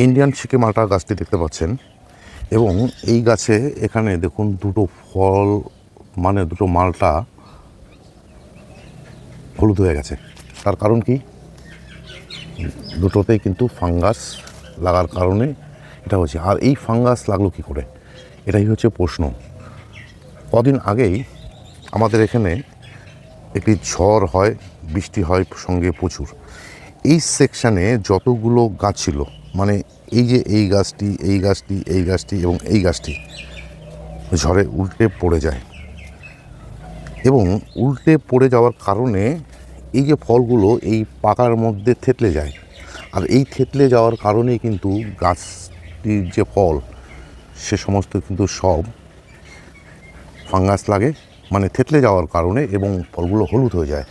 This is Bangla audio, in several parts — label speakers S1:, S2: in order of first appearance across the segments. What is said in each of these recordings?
S1: ইন্ডিয়ান শিকে মালটা গাছটি দেখতে পাচ্ছেন এবং এই গাছে এখানে দেখুন দুটো ফল মানে দুটো মালটা হলুদ হয়ে গেছে। তার কারণ কি? দুটোতেই কিন্তু ফাঙ্গাস লাগার কারণে এটা হচ্ছে। আর এই ফাঙ্গাস লাগলো কি করে, এটাই হচ্ছে প্রশ্ন। কদিন আগেই আমাদের এখানে একটি ঝড় হয়, বৃষ্টি হয় সঙ্গে প্রচুর। এই সেকশানে যতগুলো গাছ ছিল, মানে এই যে এই গাছটি, এই গাছটি, এই গাছটি এবং এই গাছটি ঝড়ে উল্টে পড়ে যায় এবং উল্টে পড়ে যাওয়ার কারণে এই যে ফলগুলো এই পাকার মধ্যে থেতলে যায়। আর এই থেতলে যাওয়ার কারণেই কিন্তু গাছটির যে ফল সে সমস্ত কিন্তু সব ফাঙ্গাস লাগে, মানে থেতলে যাওয়ার কারণে, এবং ফলগুলো হলুদ হয়ে যায়।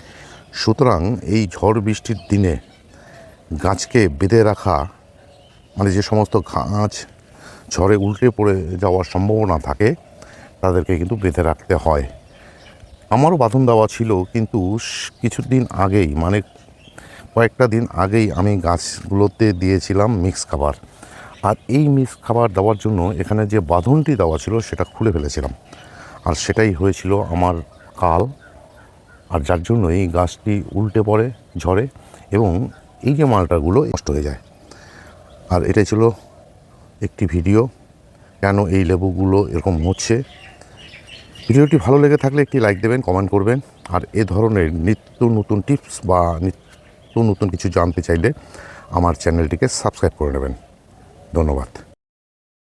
S1: সুতরাং এই ঝড় বৃষ্টির দিনে গাছকে বেঁধে রাখা, মানে যে সমস্ত গাছ ঝড়ে উল্টে পড়ে যাওয়ার সম্ভাবনা থাকে তাদেরকে কিন্তু বেঁধে রাখতে হয়। আমারও বাঁধন দেওয়া ছিল, কিন্তু কিছুদিন আগেই, মানে কয়েকটা দিন আগেই আমি গাছগুলোতে দিয়েছিলাম মিক্স খাবার। আর এই মিক্স খাবার দেওয়ার জন্য এখানে যে বাঁধনটি দেওয়া ছিল সেটা খুলে ফেলেছিলাম, আর সেটাই হয়েছিল আমার কাল। আর যার জন্য এই গাছটি উল্টে পড়ে ঝড়ে এবং এই যে মালটাগুলো নষ্ট হয়ে যায়। আর এটাই ছিল একটি ভিডিও, কেন এই লেবুগুলো এরকম হচ্ছে। ভিডিওটি ভালো লেগে থাকলে একটি লাইক দেবেন, কমেন্ট করবেন। আর এ ধরনের নিত্য নতুন টিপস বা নিত্য নতুন কিছু জানতে চাইলে আমার চ্যানেলটিকে সাবস্ক্রাইব করে নেবেন। ধন্যবাদ।